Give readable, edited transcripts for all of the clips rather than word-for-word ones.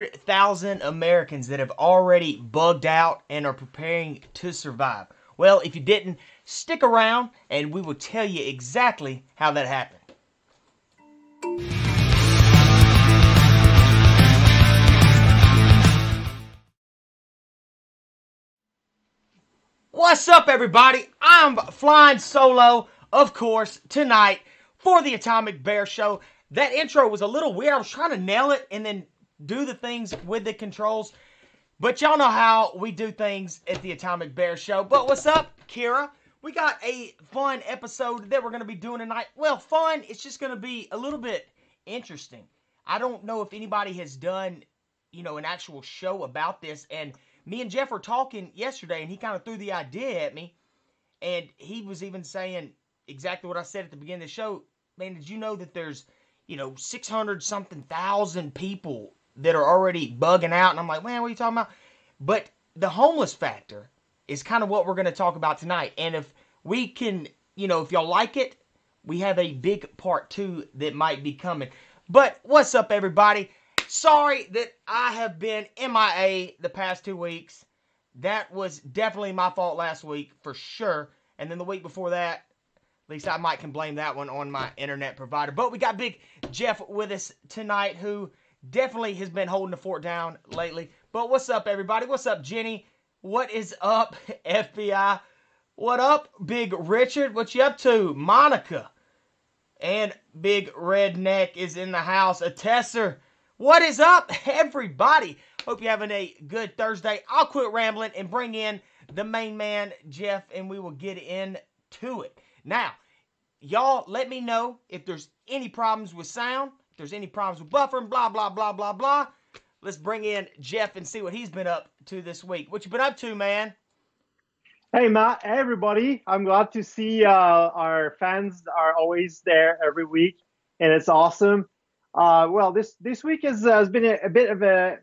100,000 Americans that have already bugged out and are preparing to survive. Well, if you didn't, stick around and we will tell you exactly how that happened. What's up, everybody? I'm flying solo, of course, tonight for the Atomic Bear Show. That intro was a little weird. I was trying to nail it and then do the things with the controls. But y'all know how we do things at the Atomic Bear Show. But what's up, Kira? We got a fun episode that we're going to be doing tonight. Well, fun, it's just going to be a little bit interesting. I don't know if anybody has done, an actual show about this. And me and Jeff were talking yesterday, and he kind of threw the idea at me. And he was even saying exactly what I said at the beginning of the show. Man, did you know that there's, 600-something thousand people that are already bugging out? And I'm like, man, what are you talking about? But the homeless factor is kind of what we're going to talk about tonight. And if we can, if y'all like it, we have a big part 2 that might be coming. But what's up, everybody? Sorry that I have been MIA the past 2 weeks. That was definitely my fault last week, for sure. And then the week before that, at least I might can blame that one on my internet provider. But we got Big Jeff with us tonight, who definitely has been holding the fort down lately. But what's up, everybody? What's up, Jenny? What is up, FBI? What up, Big Richard? What you up to? Monica. And Big Redneck is in the house. A Tesser. What is up, everybody? Hope you're having a good Thursday. I'll quit rambling and bring in the main man, Jeff, and we will get into it. Now, y'all let me know if there's any problems with sound, if there's any problems with buffering, blah, blah, blah, blah, blah. Let's bring in Jeff and see what he's been up to this week. What you been up to, man? Hey, Matt. Hey, everybody. I'm glad to see our fans are always there every week, and it's awesome. Well, this week has been a bit of a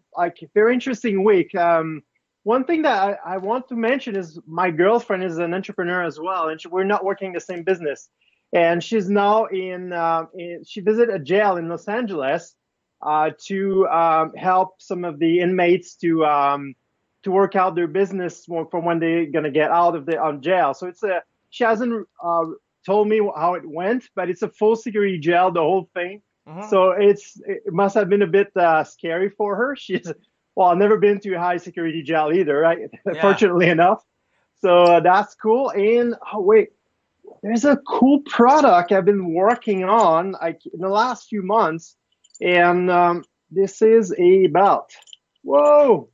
very interesting week. One thing that I want to mention is my girlfriend is an entrepreneur as well, and we're not working the same business. And she's now she visited a jail in Los Angeles to help some of the inmates to work out their business for when they're gonna get out of jail. So she hasn't told me how it went, but it's a full security jail, the whole thing. Mm-hmm. So it must have been a bit scary for her. I've never been to a high security jail either, right? Yeah. Fortunately enough. So that's cool. And there's a cool product I've been working on in the last few months. And this is a belt. Whoa.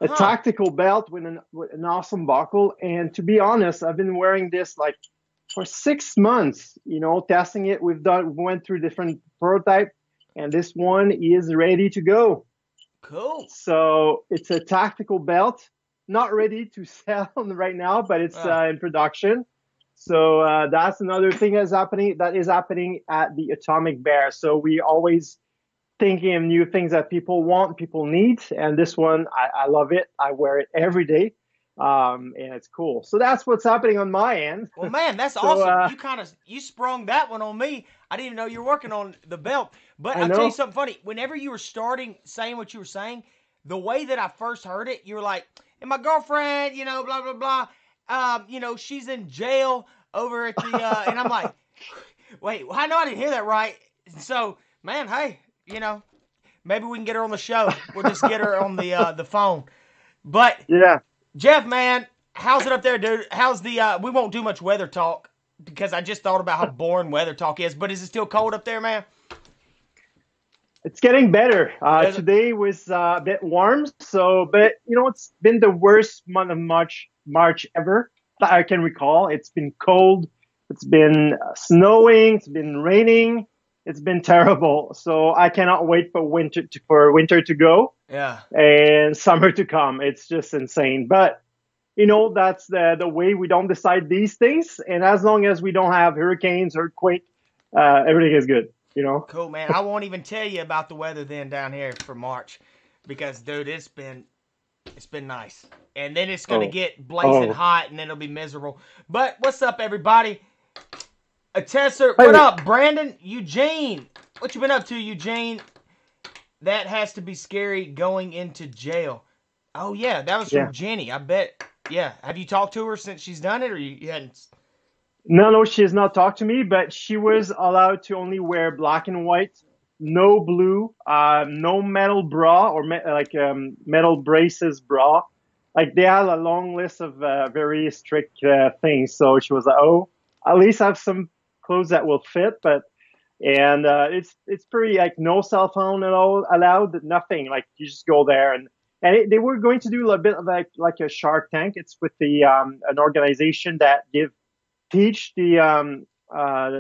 A tactical belt with an awesome buckle. And to be honest, I've been wearing this for 6 months, testing it. We went through different prototype, and this one is ready to go. Cool. So it's a tactical belt, not ready to sell right now, but it's in production. So that's another thing that is happening at the Atomic Bear. So we always thinking of new things that people want, people need. And this one, I love it. I wear it every day. And it's cool. So that's what's happening on my end. Well, man, that's awesome. You sprung that one on me. I didn't even know you were working on the belt. But I'll tell you something funny. Whenever you were saying what you were saying, the way that I first heard it, you were like, and my girlfriend, blah, blah, blah, she's in jail over at the, and I'm like, wait, I know I didn't hear that right. So, man, hey, maybe we can get her on the show. We'll just get her on the phone. But yeah. Jeff, man, how's it up there, dude? How's we won't do much weather talk because I just thought about how boring weather talk is, but is it still cold up there, man? It's getting better. Today was a bit warm, but it's been the worst month of March ever that I can recall. It's been cold. It's been snowing. It's been raining. It's been terrible. So I cannot wait for winter to go. Yeah. And summer to come. It's just insane. But, that's the way we don't decide these things. And as long as we don't have hurricanes, earthquake, everything is good, Cool, man. I won't even tell you about the weather then down here for March because, dude, it's been nice. And then it's going to get blazing hot and then it'll be miserable. But what's up, everybody? A Tesser. What up, Brandon? Eugene. What you been up to, Eugene? that has to be scary going into jail. Oh yeah, that was Yeah. from Jenny. I bet. Yeah. Have you talked to her since she's done it, or you hadn't? No, no, she has not talked to me, but she was allowed to only wear black and white, no blue, no metal bra or metal braces bra. Like they had a long list of very strict things. So she was like, "Oh, at least I have some clothes that will fit." But and it's pretty like no cell phone at all allowed, nothing. Like you just go there they were going to do a bit of like a Shark Tank. It's with the an organization that teach the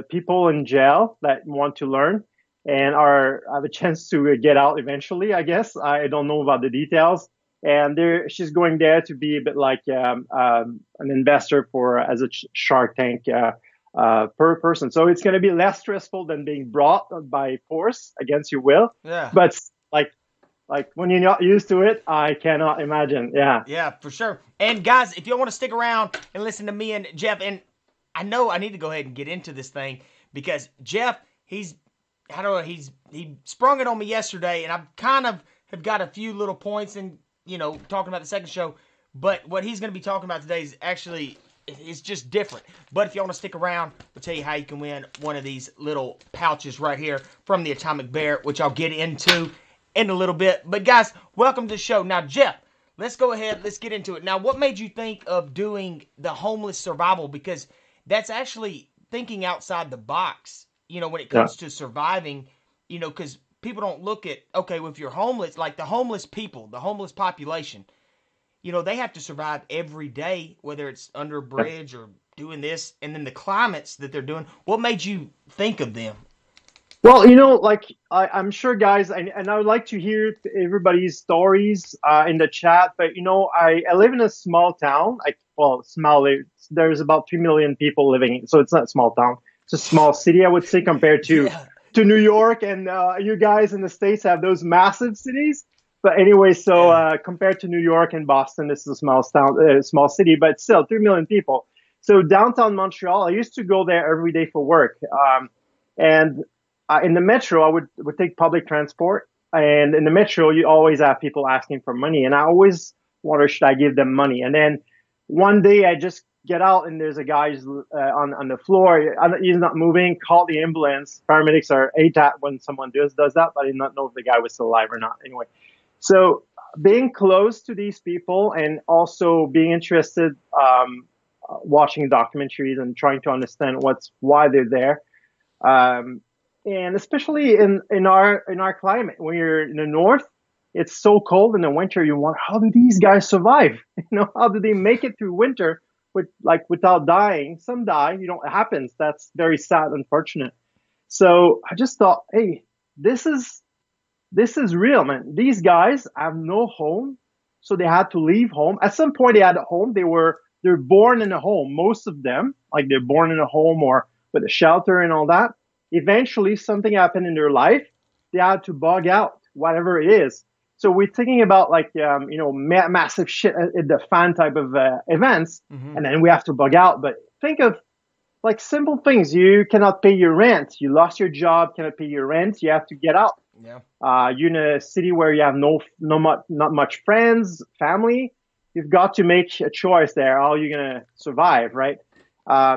people in jail that want to learn and are have a chance to get out eventually. I guess I don't know about the details. And she's going there to be a bit like an investor for as a Shark Tank per person. So it's going to be less stressful than being brought by force against your will. Yeah. But like when you're not used to it, I cannot imagine. Yeah. Yeah, for sure. And guys, if you want to stick around and listen to me and Jeff, and I know I need to go ahead and get into this thing because Jeff, he sprung it on me yesterday, and I've kind of have got a few little points in, talking about the second show, but what he's going to be talking about today is actually, it's just different. But if you want to stick around, we'll tell you how you can win one of these little pouches right here from the Atomic Bear, which I'll get into in a little bit. But guys, welcome to the show. Now, Jeff, let's go ahead, let's get into it. Now, what made you think of doing the homeless survival? Because that's actually thinking outside the box, when it comes to surviving, because people don't look at, okay, well, if you're homeless, like the homeless people, the homeless population, they have to survive every day, whether it's under a bridge or doing this, and then the climates that they're doing. What made you think of them? Well, like I'm sure, guys, and I would like to hear everybody's stories in the chat. But I live in a small town. Small. There's about 3 million people living, so it's not a small town. It's a small city, I would say, compared to New York. And you guys in the States have those massive cities. But anyway, so compared to New York and Boston, this is a small town, small city, but still 3 million people. So downtown Montreal, I used to go there every day for work, and in the metro, I would take public transport, and in the metro, you always have people asking for money, and I always wonder, should I give them money? And then one day I just get out, and there's a guy on the floor. He's not moving. Call the ambulance. Paramedics are ATAT when someone does that, but I did not know if the guy was still alive or not. Anyway, so being close to these people and also being interested, watching documentaries and trying to understand why they're there. And especially in our climate, when you're in the north, it's so cold in the winter. You wonder, how do these guys survive? How do they make it through winter without dying? Some die. It happens. That's very sad, unfortunate. So I just thought, hey, this is real, man. These guys have no home, so they had to leave home. At some point, they had a home. They're born in a home. Most of them, like they're born in a home or with a shelter and all that. Eventually, something happened in their life. They had to bug out, whatever it is. So we're thinking about massive shit at the fan type of events, and then we have to bug out. But think of like simple things. You cannot pay your rent. You lost your job, cannot pay your rent. You have to get out. Yeah. You're in a city where you have not much friends, family. You've got to make a choice there. How are you gonna survive, right?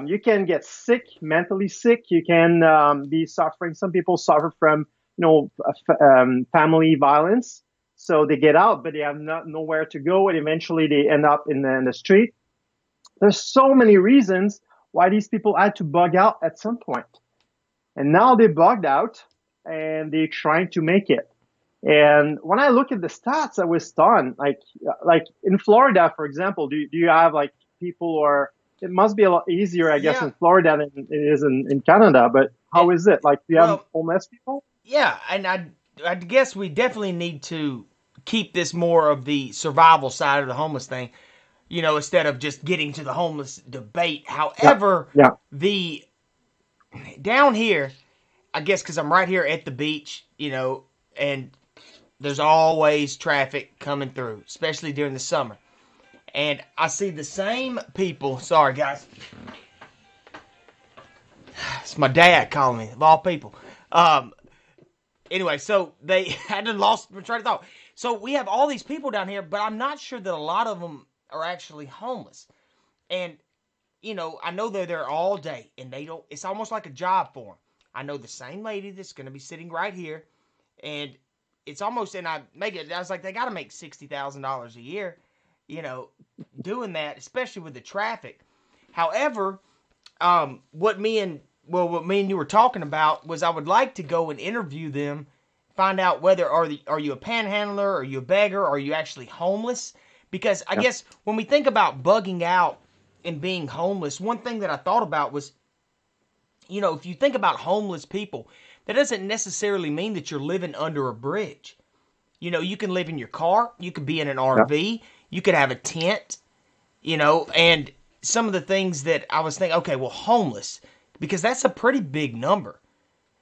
You can get sick, mentally sick. You can be suffering. Some people suffer from, family violence. So they get out, but they have nowhere to go, and eventually they end up in the street. There's so many reasons why these people had to bug out at some point. And now they bugged out, and they're trying to make it. And when I look at the stats, I was stunned. Like in Florida, for example, do you have like people or it must be a lot easier, I guess, in Florida than it is in Canada. But how is it? Like, do you have homeless people? Yeah, and I guess we definitely need to keep this more of the survival side of the homeless thing, instead of just getting to the homeless debate. However, the down here, I guess because I'm right here at the beach, and there's always traffic coming through, especially during the summer. And I see the same people. Sorry, guys. It's my dad calling me, of all people. anyway, so they hadn't lost my train of thought. So we have all these people down here, but I'm not sure that a lot of them are actually homeless. And I know they're there all day, and they don't. It's almost like a job for them. I know the same lady that's going to be sitting right here, and it's almost. And I make it. I was like, they got to make $60,000 a year, doing that, especially with the traffic. However, what me and you were talking about was I would like to go and interview them, find out whether are you a panhandler, are you a beggar, are you actually homeless? Because I guess when we think about bugging out and being homeless, one thing that I thought about was, if you think about homeless people, that doesn't necessarily mean that you're living under a bridge. You can live in your car, you could be in an RV, you could have a tent, and some of the things that I was thinking, okay, well, homeless, because that's a pretty big number.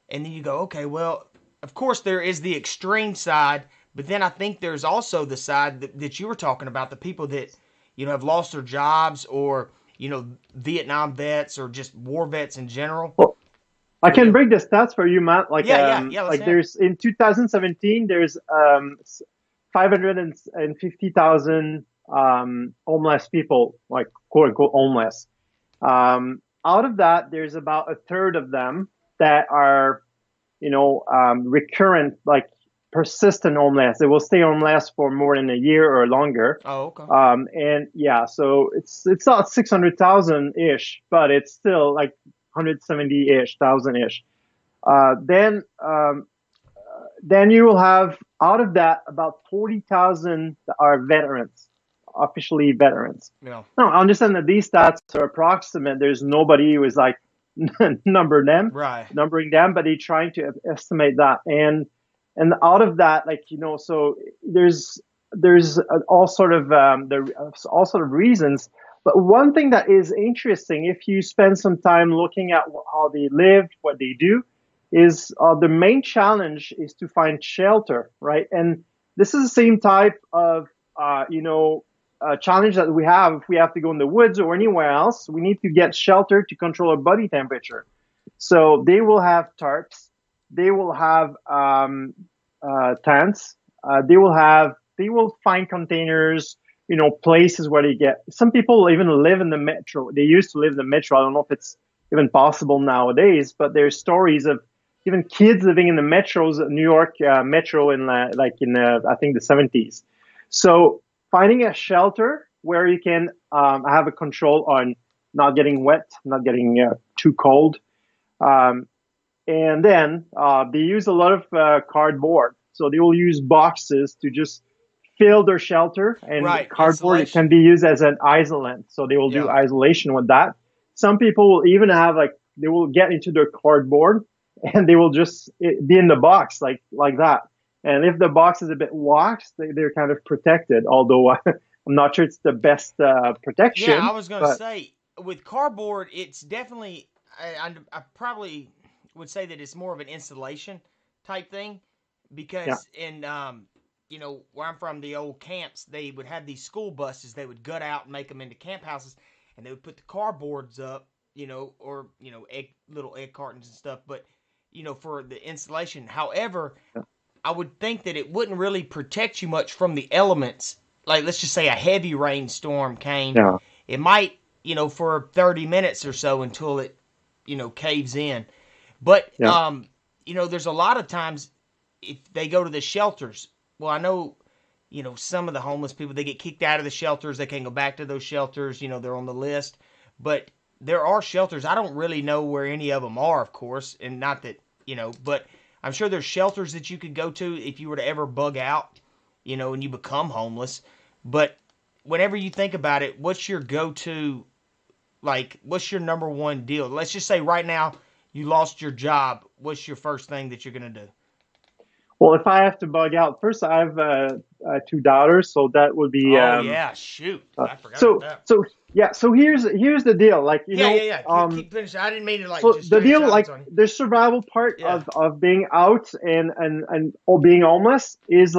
And then you go, okay, well, of course there is the extreme side, but then I think there's also the side that you were talking about, the people that, have lost their jobs or, Vietnam vets or just war vets in general. Well, I can break the stats for you, Matt. Like, Like there's in 2017, there's 550,000 homeless people, like quote unquote homeless. Out of that, there's about a third of them that are, recurrent, like persistent homeless. They will stay homeless for more than a year or longer. Oh, okay. And yeah, so it's not 600,000 ish, but it's still like 170-ish thousand-ish. Then you will have out of that about 40,000 are veterans, officially veterans. Yeah. Now, I understand that these stats are approximate. There's nobody who is like numbering them, but they're trying to estimate that. And out of that, so there's all sort of reasons. But one thing that is interesting, if you spend some time looking at how they live, what they do, is the main challenge is to find shelter, right? And this is the same type of challenge that we have if we have to go in the woods or anywhere else. We need to get shelter to control our body temperature. So they will have tarps. They will have tents. They will find containers, places where they get. Some people even live in the metro. They used to live in the metro. I don't know if it's even possible nowadays, but there's stories of even kids living in the metros, New York metro, in I think the 70s. So finding a shelter where you can have a control on not getting wet, not getting too cold. And then they use a lot of cardboard. So they will use boxes to just fill their shelter. And cardboard can be used as an isolant. So they will do isolation with that. Some people will even have they will get into their cardboard and they will just be in the box like that. And if the box is a bit waxed, they're kind of protected. Although I'm not sure it's the best protection. Yeah, I was going to say, with cardboard, it's definitely, I probably would say that it's more of an insulation type thing. Because in, where I'm from, the old camps, they would have these school buses. They would gut out and make them into camp houses. And they would put the cardboards up, or, little egg cartons and stuff. But, for the insulation. However, I would think that it wouldn't really protect you much from the elements. Like, let's just say a heavy rainstorm came. Yeah. It might, for 30 minutes or so until it, caves in. But, there's a lot of times if they go to the shelters, well, I know, some of the homeless people, they get kicked out of the shelters. They can't go back to those shelters. They're on the list. But there are shelters. I don't really know where any of them are, of course. And not that, but I'm sure there's shelters that you could go to if you were to ever bug out, and you become homeless. But whenever you think about it, what's your go-to, what's your number one deal? Let's just say right now you lost your job. What's your first thing that you're going to do? Well, if I have to bug out, first I have 2 daughters, so that would be. Shoot! I forgot about that. So here's the deal. Keep finishing. I didn't mean to So the deal, the survival part of being out and being homeless is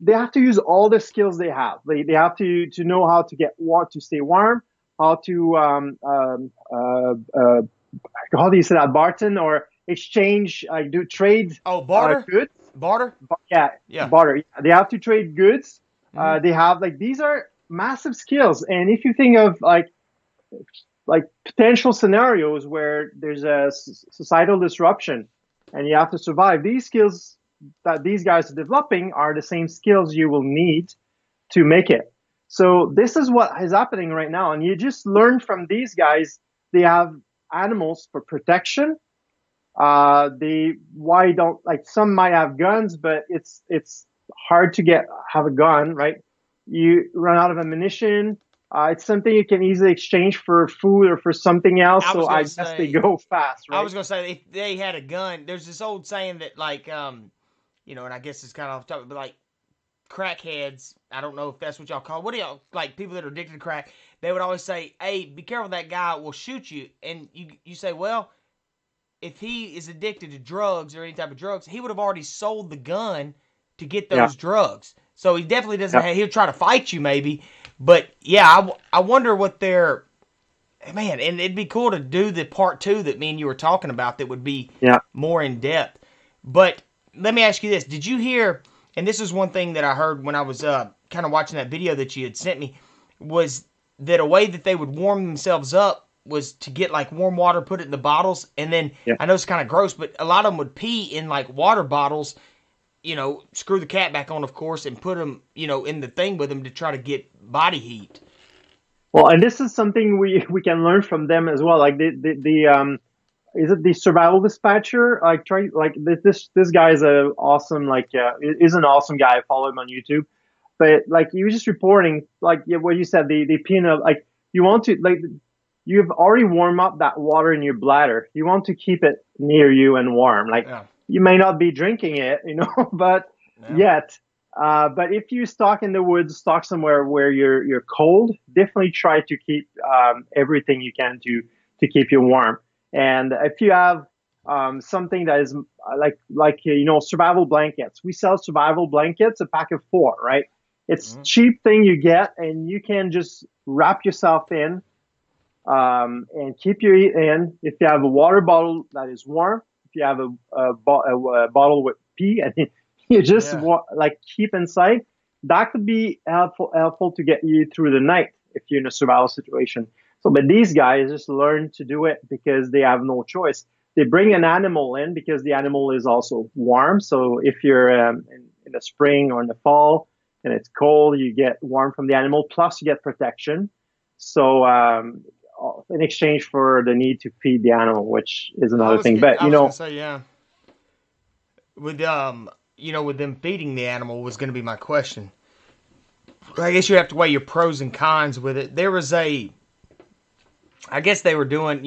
they have to use all the skills they have. They have to know how to get to stay warm, how to how do you say that, barton, or exchange, do trade Oh, barter, goods. barter. Yeah, Yeah. barter. Yeah, they have to trade goods. Hmm. They have like these are massive skills, and if you think of like potential scenarios where there's a societal disruption and you have to survive, these skills that these guys are developing are the same skills you will need to make it. So this is what is happening right now, and you just learn from these guys. They have animals for protection. They why don't like some might have guns, but it's hard to have a gun, right? You run out of ammunition. It's something you can easily exchange for food or for something else. I So was I gonna guess they say, go fast, I right? was gonna say if they had a gun, there's this old saying that like and I guess it's kind of off topic, but like crackheads, I don't know if that's what y'all call. What do y'all like people that are addicted to crack? They would always say, "Hey, be careful, that guy will shoot you." And you say, "Well, if he is addicted to drugs or any type of drugs, he would have already sold the gun to get Yeah, those drugs. So he definitely doesn't yeah, have, he'll try to fight you maybe. But yeah, I wonder what their, man, and it'd be cool to do the part two that me and you were talking about that would be yeah. more in depth. But let me ask you this. Did you hear, and this is one thing that I heard when I was kind of watching that video that you had sent me, was that a way that they would warm themselves up was to get like warm water, put it in the bottles, and then Yeah. I know it's kind of gross, but a lot of them would pee in like water bottles, screw the cap back on, of course, and put them, in the thing with them to try to get body heat. Well, and this is something we can learn from them as well. Like the is it the survival dispatcher? Like try like this guy is a awesome is an awesome guy. I follow him on YouTube, but like he was just reporting like yeah, what you said the peanut like you want to like you've already warmed up that water in your bladder. You want to keep it near you and warm. Like Yeah, you may not be drinking it, but yeah, yet. But if you stalk in the woods, stalk somewhere where you're cold, definitely try to keep everything you can to keep you warm. And if you have something that is survival blankets, we sell survival blankets, a pack of four, right? It's mm-hmm. cheap thing you get, and you can just wrap yourself in and keep your heat in. If you have a water bottle that is warm, if you have a bottle with pee, and you just Yeah. like keep inside, that could be helpful to get you through the night if you're in a survival situation. So, but these guys just learn to do it because they have no choice. They bring an animal in because the animal is also warm. So if you're in the spring or in the fall and it's cold, you get warm from the animal. Plus, you get protection. So in exchange for the need to feed the animal, which is I another was thing. gonna, But I was gonna say, yeah, with with them feeding the animal was gonna be my question. I guess you have to weigh your pros and cons with it. There was I guess they were doing,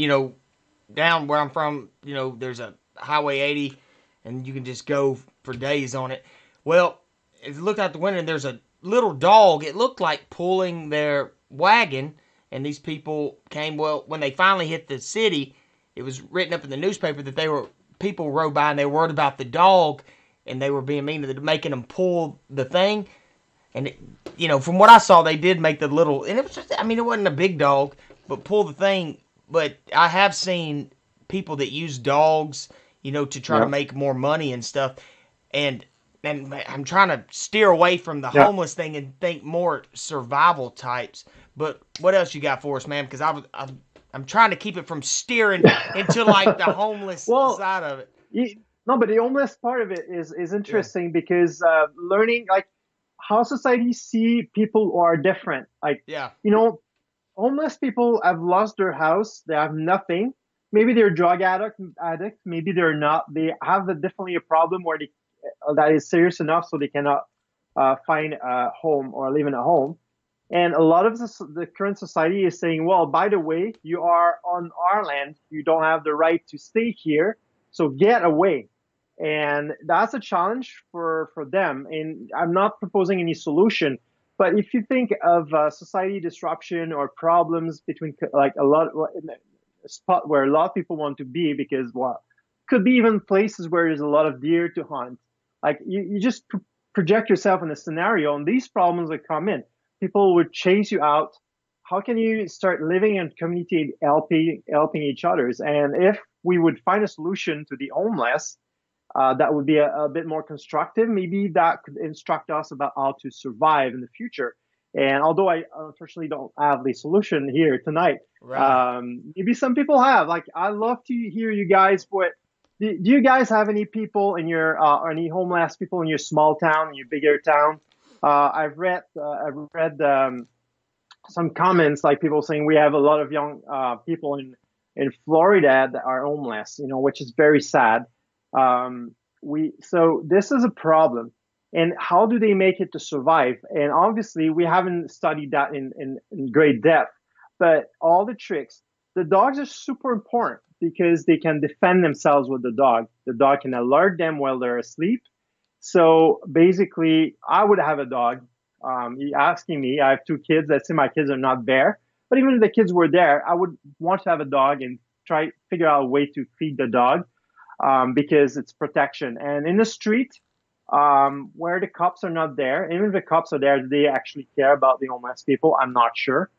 down where I'm from, there's a Highway 80, and you can just go for days on it. Well, if you look out the window, and there's a little dog. It looked like pulling their wagon, and these people came. Well, when they finally hit the city, it was written up in the newspaper that people rode by and they were worried about the dog, and they were being mean to making them pull the thing. And from what I saw, they did make the little, and it was just, I mean, it wasn't a big dog, but pull the thing. But I have seen people that use dogs, to try to yeah, make more money and stuff. And I'm trying to steer away from the yeah. homeless thing and think more survival types. But what else you got for us, man? Because I'm trying to keep it from steering into like the homeless Well, side of it. no, but the homeless part of it is Yeah, interesting because learning like how society see people who are different. Like yeah, you know, homeless people have lost their house. They have nothing. Maybe they're drug addicts. Maybe they're not. They have definitely a problem where that is serious enough so they cannot find a home or live in a home. And a lot of the current society is saying, well, by the way, you are on our land. You don't have the right to stay here. So get away. And that's a challenge for them. And I'm not proposing any solution. But if you think of society disruption or problems between like a spot where a lot of people want to be because well, could be even places where there's a lot of deer to hunt. Like you just project yourself in a scenario, and these problems would come in. People would chase you out. How can you start living in community helping each others? And if we would find a solution to the homeless that would be a bit more constructive. Maybe that could instruct us about how to survive in the future. And although I unfortunately don't have the solution here tonight, Right. maybe some people have. Like, I love to hear you guys. What do you guys have any people in your any homeless people in your small town, in your bigger town? I've read some comments like people saying we have a lot of young people in Florida that are homeless, which is very sad. So this is a problem. And how do they make it to survive? And obviously, we haven't studied that in great depth. But all the tricks, the dogs are super important because they can defend themselves with the dog. The dog can alert them while they're asleep. So basically, I would have a dog. You're asking me, I have two kids. Let's say my kids are not there. But even if the kids were there, I would want to have a dog and try figure out a way to feed the dog because it's protection. And in the street, where the cops are not there, even if the cops are there, do they actually care about the homeless people? I'm not sure.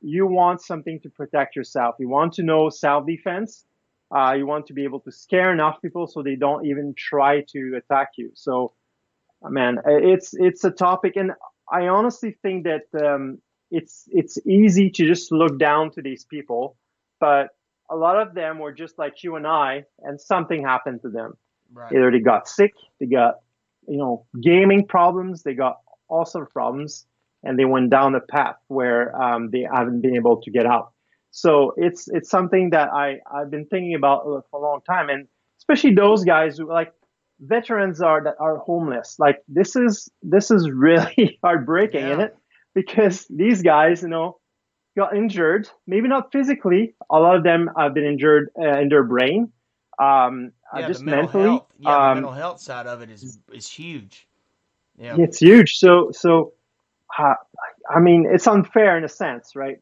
You want something to protect yourself. You want to know self-defense. You want to be able to scare enough people so they don't even try to attack you. So, man, it's a topic, and I honestly think that it's easy to just look down to these people, but a lot of them were just like you and I, and something happened to them. Right. Either they got sick, they got, gaming problems, they got all sorts of problems, and they went down a path where they haven't been able to get out. So it's something that I've been thinking about for a long time, and especially those guys who like veterans that are homeless. Like this is really heartbreaking, isn't it? Because these guys, got injured, maybe not physically. A lot of them have been injured in their brain. Just mentally. The mental health side of it is huge. Yeah, it's huge. So I mean, it's unfair in a sense, right?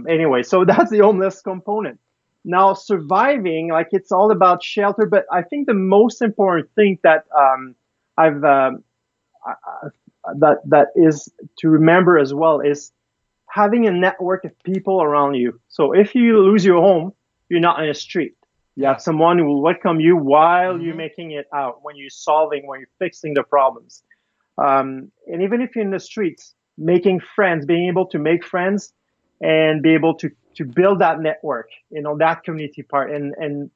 Anyway, so that's the homeless component. Now, surviving, like it's all about shelter, but I think the most important thing that that is to remember as well is having a network of people around you. So if you lose your home, you're not in the street. You have someone who will welcome you while you're making it out, when you're fixing the problems. And even if you're in the streets, making friends, being able to make friends and be able to build that network, that community part. And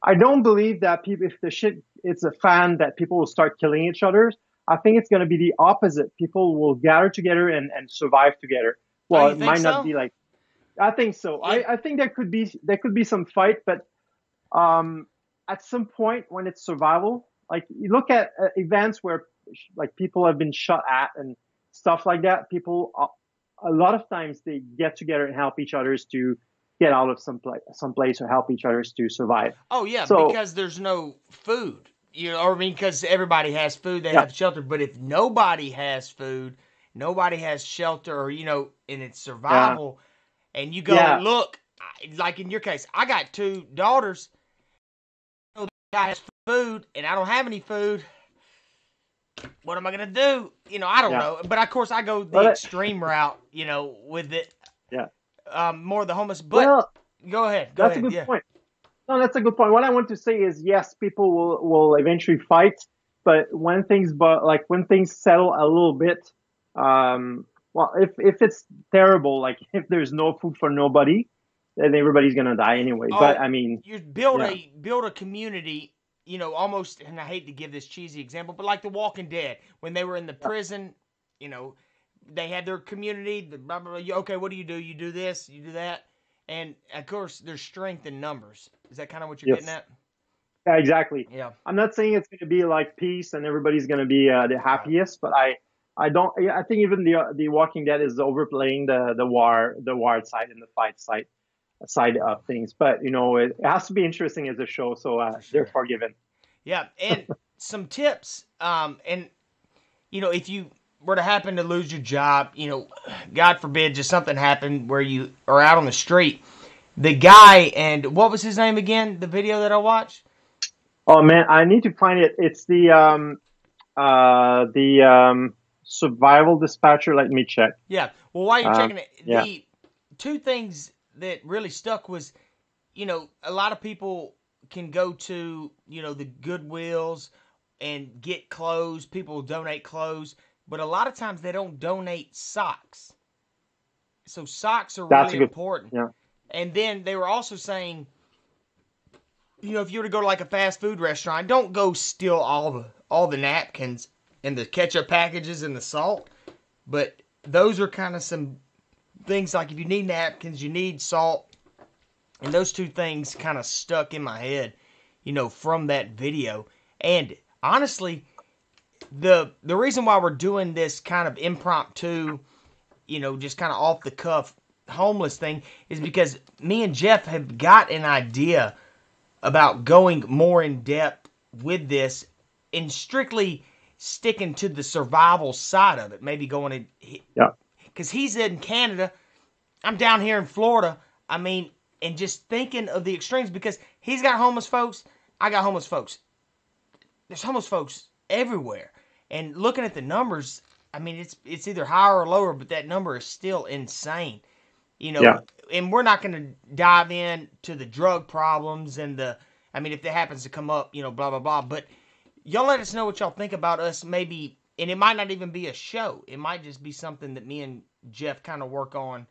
I don't believe that people, if the shit it's a fan, that people will start killing each other. I think it's going to be the opposite. People will gather together and survive together. Well, it might not be like, I think so. Yeah. I think there could be some fight, but at some point when it's survival, like you look at events where like people have been shot at and stuff like that, people a lot of times they get together and help each other to get out of some place or help each other to survive. Oh yeah, so, because there's no food, or I mean, because everybody has food, they have shelter. But if nobody has food, nobody has shelter, or and it's survival, and you go look, like in your case, I got two daughters. The guy has food, and I don't have any food. What am I gonna do? I don't know. But of course, I go the extreme route. With it. Yeah. More the homeless. But go ahead. That's a good point. No, that's a good point. What I want to say is, yes, people will eventually fight, but when things settle a little bit, if it's terrible, like if there's no food for nobody, then everybody's gonna die anyway. But I mean, you build a community. Almost, and I hate to give this cheesy example, but like The Walking Dead, when they were in the prison, they had their community. Blah, blah, blah. Okay, what do? You do this, you do that. And, of course, there's strength in numbers. Is that kind of what you're getting at? Yeah, exactly. Yeah. I'm not saying it's going to be like peace and everybody's going to be the happiest, but I think even the Walking Dead is overplaying the war side and the fight side of things. But, it has to be interesting as a show, so they're forgiven. Yeah, and some tips, and, if you were to happen to lose your job, God forbid, just something happened where you are out on the street. The guy, and what was his name again? The video that I watched. Oh man, I need to find it. It's the survival dispatcher. Let me check. Yeah. Well, while you're checking it, the two things that really stuck was, a lot of people can go to, the Goodwills and get clothes. People donate clothes, but a lot of times they don't donate socks. So socks are That's really a good. important. Yeah. And then they were also saying, if you were to go to like a fast food restaurant, don't go steal all the napkins and the ketchup packages and the salt. But those are kind of some things, like if you need napkins, you need salt. And those two things kind of stuck in my head, from that video. And honestly, the reason why we're doing this kind of impromptu, just kind of off the cuff homeless thing is because me and Jeff have got an idea about going more in depth with this and strictly sticking to the survival side of it. Maybe going in, Yeah. because he's in Canada, I'm down here in Florida. I mean, and just thinking of the extremes, because he's got homeless folks, I got homeless folks. There's homeless folks everywhere, and looking at the numbers, I mean, it's either higher or lower, but that number is still insane. Yeah. And we're not going to dive into the drug problems and if that happens to come up, blah, blah, blah. But y'all let us know what y'all think about us, maybe, and it might not even be a show. It might just be something that me and Jeff kind of work on,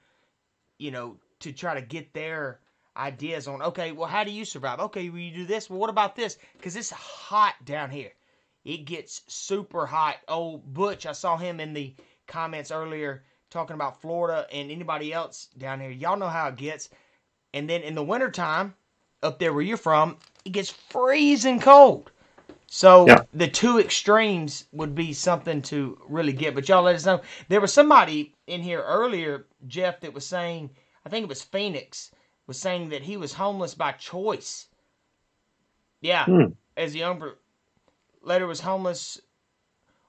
to try to get their ideas on, okay, well, how do you survive? Okay, well, you do this. Well, what about this? Because it's hot down here. It gets super hot. Oh, Butch, I saw him in the comments earlier talking about Florida, and anybody else down here. Y'all know how it gets. And then in the wintertime, up there where you're from, it gets freezing cold. So Yeah. the two extremes would be something to really get. But y'all let us know. There was somebody in here earlier, Jeff, that was saying, I think it was Phoenix, was saying that he was homeless by choice. Yeah, as a young, later was homeless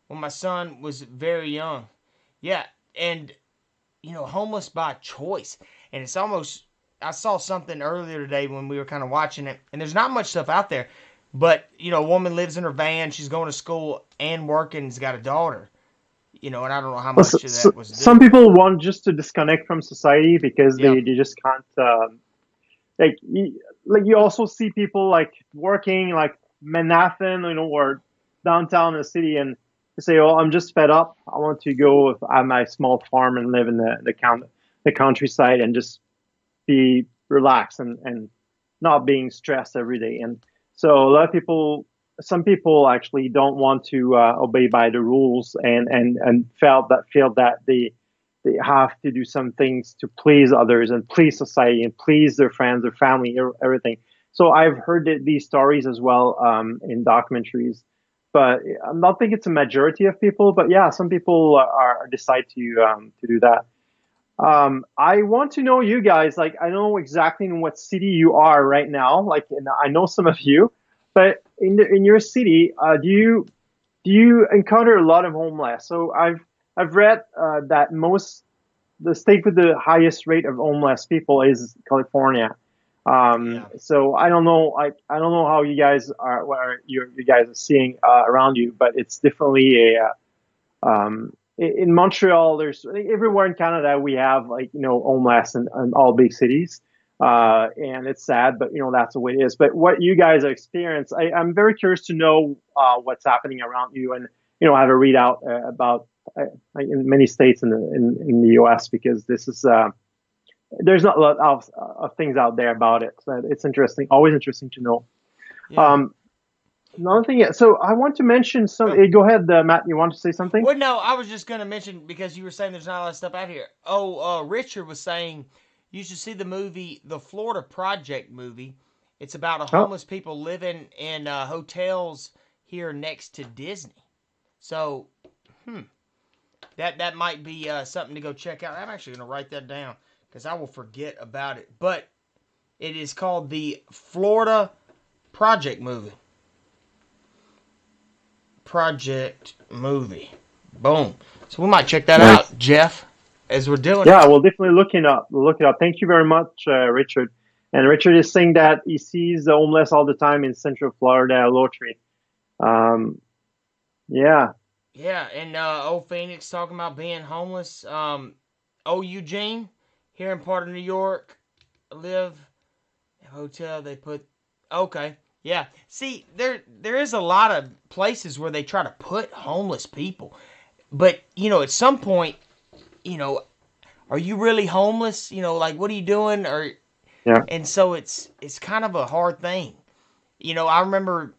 when my son was very young. Yeah, and, homeless by choice. And it's almost, I saw something earlier today when we were kind of watching it, and there's not much stuff out there. But, a woman lives in her van, she's going to school and working, has got a daughter. And I don't know how much of that was Some due. people want just to disconnect from society because Yeah. they just can't. Like you also see people like working like Manhattan, or downtown in the city, and they say, "Oh, I'm just fed up. I want to go at my small farm and live in the countryside and just be relaxed and not being stressed every day." And so a lot of people, some people actually don't want to obey by the rules and feel that they have to do some things to please others and please society and please their friends, their family, everything. So I've heard these stories as well in documentaries, but I don't think it's a majority of people. But yeah, some people decide to do that. I want to know you guys. Like, I know exactly in what city you are right now. Like, and I know some of you, but in your city, do you encounter a lot of homeless? So I've read that the state with the highest rate of homeless people is California. Yeah. So I don't know. I don't know how you guys are, what are you guys are seeing around you, but it's definitely in Montreal. There's everywhere in Canada we have homeless in all big cities. And it's sad, but that's the way it is. But what you guys experience, I'm very curious to know what's happening around you, and have a readout about in many states in the U.S. because this is there's not a lot of things out there about it. So it's interesting, always interesting to know. Yeah. Another thing, so I want to mention some. Go ahead, Matt. You want to say something? Well, no, I was just going to mention, because you were saying there's not a lot of stuff out here. Richard was saying you should see the movie, the Florida Project movie. It's about homeless people living in hotels here next to Disney. So, that might be something to go check out. I'm actually going to write that down because I will forget about it. But it is called the Florida Project movie. Project movie. Boom. So we might check that out, Jeff, as we're doing it. Yeah, we'll definitely look it up. Thank you very much, Richard. And Richard is saying that he sees the homeless all the time in Central Florida, Lottery. Yeah. Yeah, and old Phoenix talking about being homeless. Eugene, here in part of New York, live in a hotel. They put, okay. Yeah. See, there is a lot of places where they try to put homeless people, but at some point, you know, are you really homeless? Like what are you doing? Or Yeah. and so it's kind of a hard thing. I remember,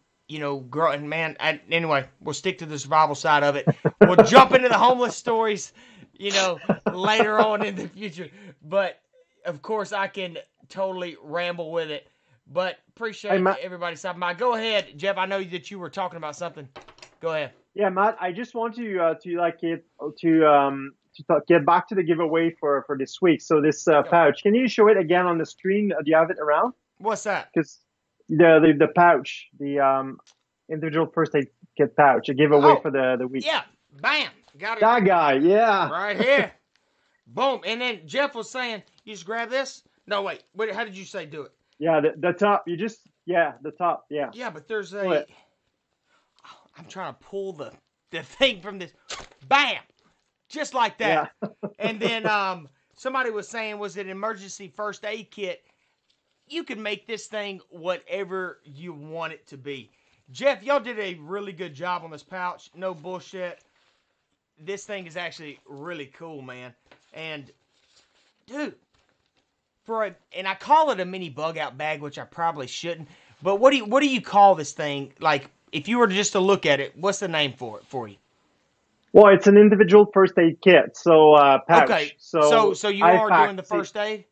growing, man. Anyway, we'll stick to the survival side of it. We'll jump into the homeless stories, later on in the future. But of course, I can totally ramble with it. But Hey, appreciate Matt. everybody stopping by. Go ahead, Jeff. I know that you were talking about something. Go ahead. Yeah, Matt. I just want to like it get back to the giveaway for this week. So this Yep. pouch. Can you show it again on the screen? Do you have it around? What's that? Because the pouch, the individual first aid kit pouch, a giveaway Oh, for the week. yeah. Bam. Got it That guy, yeah. right here. Boom. And then Jeff was saying, you just grab this? No, wait. How did you say do it? Yeah, the top. You just the top. Yeah. Yeah, but there's Pull it. I'm trying to pull the thing from this. Bam! Just like that. Yeah. And then somebody was saying, was it emergency first aid kit? You can make this thing whatever you want it to be. Jeff, y'all did a really good job on this pouch. No bullshit. This thing is actually really cool, man. And dude, and I call it a mini bug out bag, which I probably shouldn't. But what do you call this thing? Like, if you were just to look at it, what's the name for it for you? Well, it's an individual first aid kit, so pouch. Okay, So so you I are doing the first aid?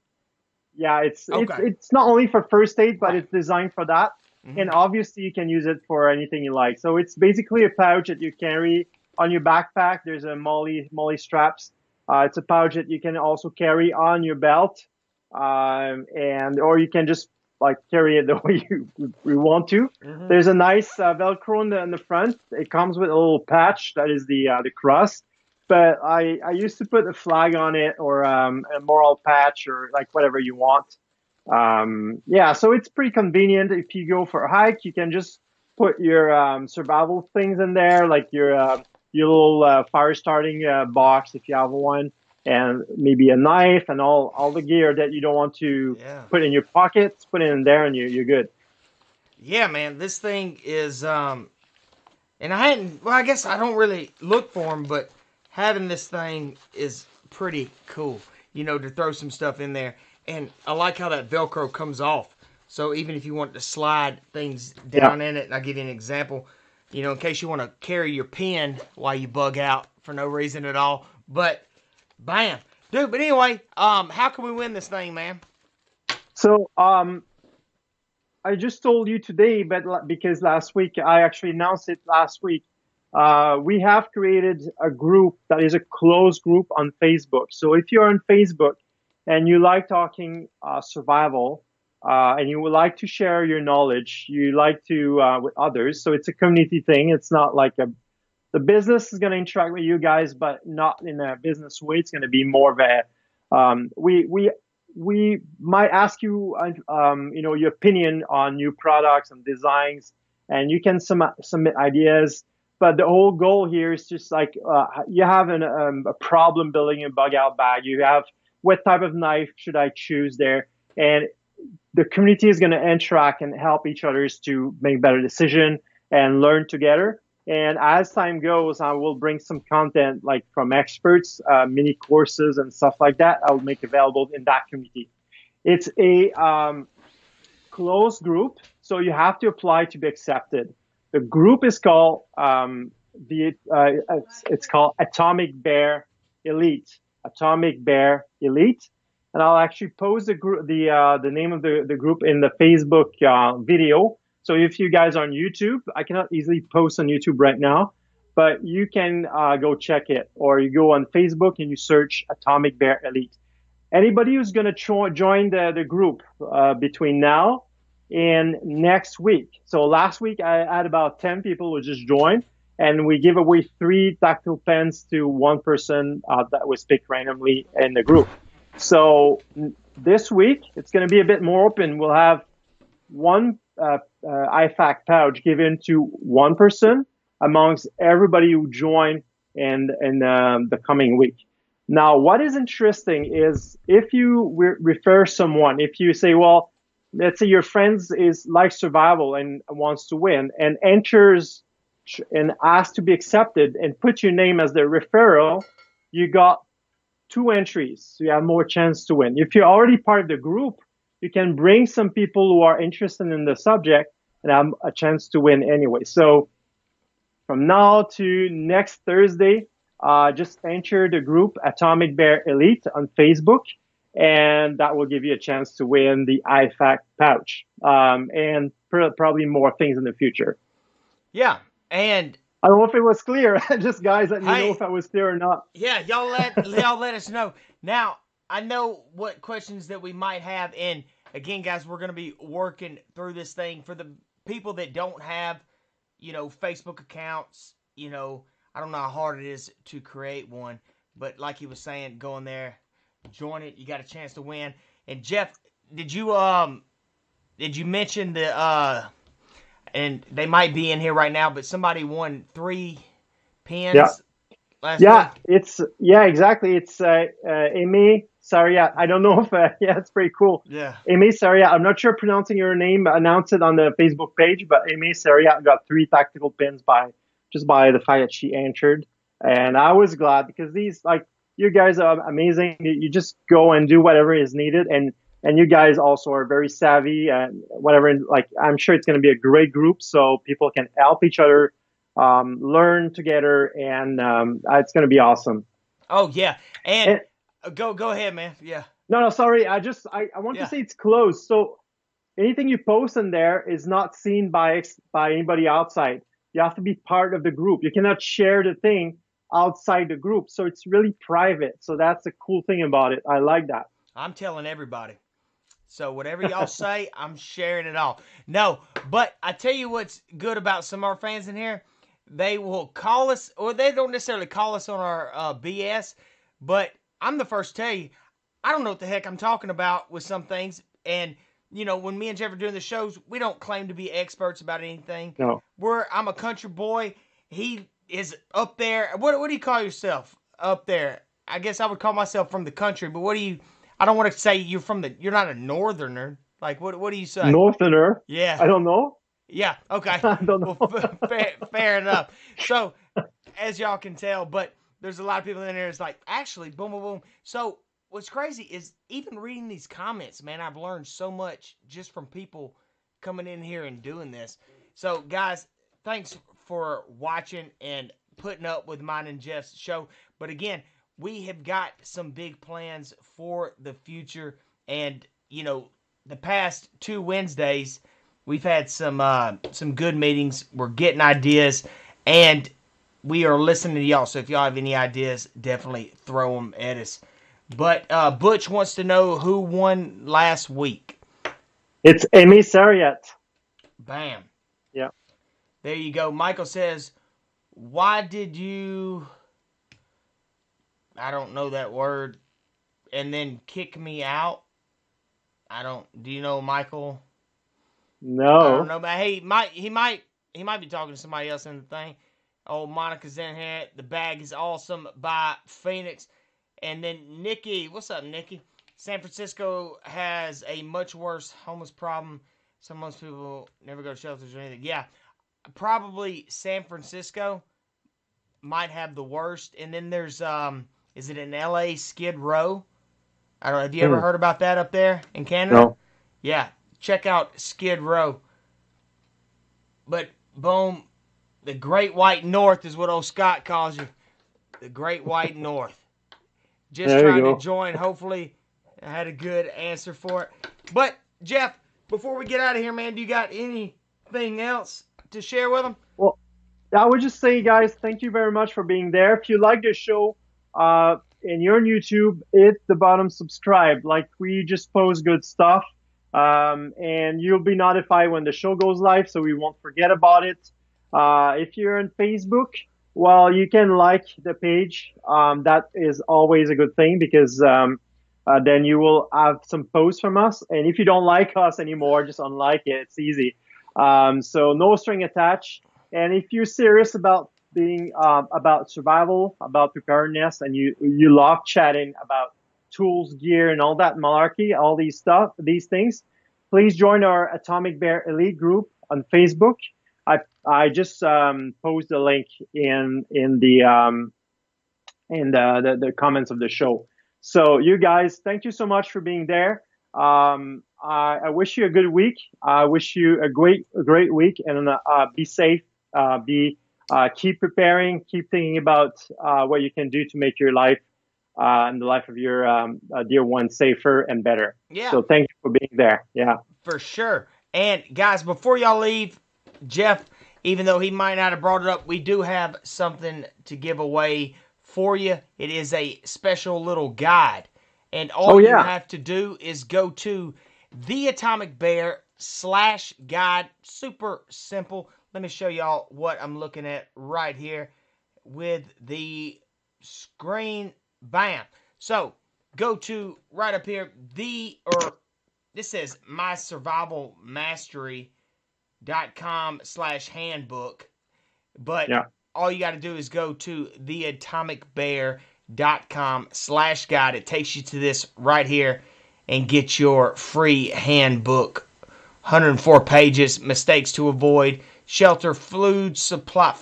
Yeah, it's Okay. it's not only for first aid, but Right. it's designed for that. Mhm. And obviously, you can use it for anything you like. So it's basically a pouch that you carry on your backpack. There's a molly straps. It's a pouch that you can also carry on your belt, and or you can just like carry it the way you want to. Mhm. There's a nice Velcro in the front. It comes with a little patch that is the crust. But I used to put a flag on it or a moral patch or like whatever you want. Yeah, so it's pretty convenient. If you go for a hike, you can just put your survival things in there, like your little fire starting box if you have one, and maybe a knife and all the gear that you don't want to Yeah. put in your pockets. Put it in there, and you're good. Yeah, man. This thing is and I hadn't. Well, I guess I don't really look for them, but having this thing is pretty cool. To throw some stuff in there, and I like how that Velcro comes off. So even if you want to slide things Yeah. down in it, and I'll give you an example. In case you want to carry your pen while you bug out for no reason at all. But bam, dude. But anyway, how can we win this thing, man? So I just told you today, but because last week I actually announced it last week. We have created a group that is a closed group on Facebook. So if you're on Facebook and you like talking survival and you would like to share your knowledge, you like to with others. So it's a community thing. It's not like the business is going to interact with you guys, but not in a business way. It's going to be more of a we might ask you your opinion on new products and designs, and you can submit ideas. But the whole goal here is just like you have a problem building a bug out bag. You have what type of knife should I choose there, and the community is going to interact and help each others to make better decision and learn together. And as time goes, I will bring some content like from experts, mini courses and stuff like that. I'll make available in that community. It's a closed group, so you have to apply to be accepted. The group is called it's called Atomic Bear Elite. Atomic Bear Elite, and I'll actually post the name of the group in the Facebook video. So if you guys are on YouTube, I cannot easily post on YouTube right now, but you can go check it, or you go on Facebook and you search Atomic Bear Elite. Anybody who's going to join the group between now and next week. So last week I had about 10 people who just joined, and we give away 3 tactile pens to one person that was picked randomly in the group. So this week it's going to be a bit more open. We'll have one IFAC pouch given to one person amongst everybody who joined in the coming week. Now, what is interesting is if you refer someone, if you say, well, let's say your friends is like survival and wants to win and enters and asks to be accepted and put your name as the referral, you got 2 entries, so you have more chance to win. If you're already part of the group, you can bring some people who are interested in the subject and have a chance to win anyway. So from now to next Thursday, just enter the group Atomic Bear Elite on Facebook, and that will give you a chance to win the IFAC pouch, and probably more things in the future. Yeah, and I don't know if it was clear. Just guys, let me Hey. know if I was clear or not. yeah, y'all let us know. Now, I know what questions that we might have, and again, guys, we're going to be working through this thing for the people that don't have, Facebook accounts. I don't know how hard it is to create one, but like he was saying, go in there, join it. You got a chance to win. And Jeff, did you mention the and they might be in here right now, but somebody won 3 pins. Yeah. Last week? Exactly. It's Amy Sariat. I don't know if it's pretty cool. Yeah. Amy Sariat. I'm not sure pronouncing your name. Announce it on the Facebook page, but Amy Sariat got 3 tactical pins by the fact that she entered, and I was glad because you guys are amazing. You just go and do whatever is needed, and you guys also are very savvy and whatever. And I'm sure it's going to be a great group, so people can help each other. Learn together, and it's going to be awesome. Oh yeah, and go ahead, man. Yeah. No, sorry. I want to say it's closed. So anything you post in there is not seen by anybody outside. You have to be part of the group. You cannot share the thing outside the group. So it's really private. So that's the cool thing about it. I like that. I'm telling everybody. So whatever y'all say, I'm sharing it all. No, but I tell you what's good about some of our fans in here. They will call us, or they don't necessarily call us on our BS, but I'm the first to tell you, I don't know what the heck I'm talking about with some things. And, when me and Jeff are doing the shows, we don't claim to be experts about anything. No. I'm a country boy. He is up there. What do you call yourself up there? I guess I would call myself from the country, but I don't want to say you're not a northerner. Like, what do you say? Northerner? Yeah. I don't know. Yeah, okay. I don't know. Well, fair enough. So, as y'all can tell, but there's a lot of people in there that's like, actually, boom, boom, boom. So, what's crazy is even reading these comments, man, I've learned so much just from people coming in here and doing this. So, guys, thanks for watching and putting up with mine and Jeff's show. But again, we have got some big plans for the future. And, the past 2 Wednesdays, we've had some good meetings. We're getting ideas, and we are listening to y'all. So if y'all have any ideas, definitely throw them at us. But Butch wants to know who won last week. It's Amy Sariat. Bam. Yeah. There you go. Michael says, why did you, I don't know that word, and then kick me out? Do you know Michael? No. I don't know, but hey, he might be talking to somebody else in the thing. Oh, Monica's in here. The bag is awesome by Phoenix. And then Nikki, what's up, Nikki? San Francisco has a much worse homeless problem. Most people never go to shelters or anything. Yeah, probably San Francisco might have the worst. And then there's is it in LA, Skid Row? I don't know. Have you ever heard about that up there in Canada? No. Yeah. Check out Skid Row. But, boom, the Great White North is what old Scott calls you. The Great White North. Just trying to join. Hopefully, I had a good answer for it. But, Jeff, before we get out of here, man, do you got anything else to share with them? Well, I would just say, guys, thank you very much for being there. If you like the show, and you're on YouTube, hit the bottom subscribe. We just post good stuff. And you'll be notified when the show goes live, so we won't forget about it. If you're on Facebook, well, you can like the page. That is always a good thing because then you will have some posts from us. And if you don't like us anymore, just unlike it. It's easy. So no string attached. And if you're serious about being about survival, about preparedness, and you love chatting about tools, gear, and all that malarkey, all these things, please join our Atomic Bear Elite group on Facebook. I just post the link in the comments of the show. So you guys, thank you so much for being there. I wish you a good week. I wish you a great week, and be safe. Keep preparing. Keep thinking about what you can do to make your life and the life of your dear ones safer and better. Yeah. So thank you for being there. Yeah. For sure. And guys, before y'all leave, Jeff, even though he might not have brought it up, we do have something to give away for you. It is a special little guide. And all you have to do is go to theatomicbear.com/guide. Super simple. Let me show y'all what I'm looking at right here with the screen. Bam. So go to right up here, this says mysurvivalmastery.com/handbook. But all you got to do is go to theatomicbear.com/guide. It takes you to this right here and get your free handbook. 104 pages, mistakes to avoid, shelter, food supply,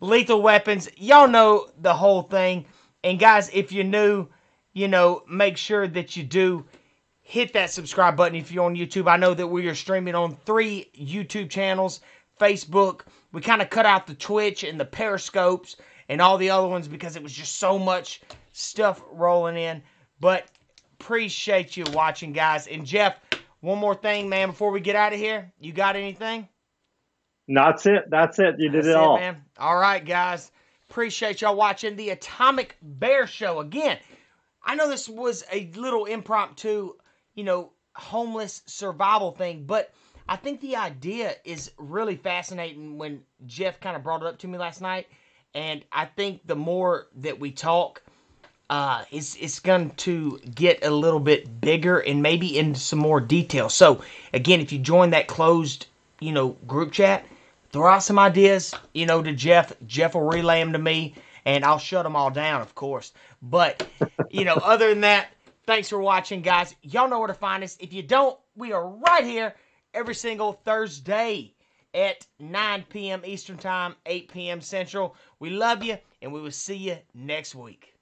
lethal weapons. Y'all know the whole thing. And guys, if you're new, make sure that you do hit that subscribe button if you're on YouTube. I know that we are streaming on 3 YouTube channels, Facebook. We kind of cut out the Twitch and the Periscopes and all the other ones because it was just so much stuff rolling in. But appreciate you watching, guys. And Jeff, one more thing, man, before we get out of here. You got anything? That's it. You did it all. Man. All right, guys. Appreciate y'all watching the Atomic Bear Show. Again, I know this was a little impromptu, homeless survival thing, but I think the idea is really fascinating when Jeff kind of brought it up to me last night. And I think the more that we talk, it's going to get a little bit bigger and maybe into some more detail. So, again, if you join that closed, group chat, throw out some ideas, to Jeff. Jeff will relay them to me, and I'll shut them all down, of course. But, other than that, thanks for watching, guys. Y'all know where to find us. If you don't, we are right here every single Thursday at 9 p.m. Eastern Time, 8 p.m. Central. We love you, and we will see you next week.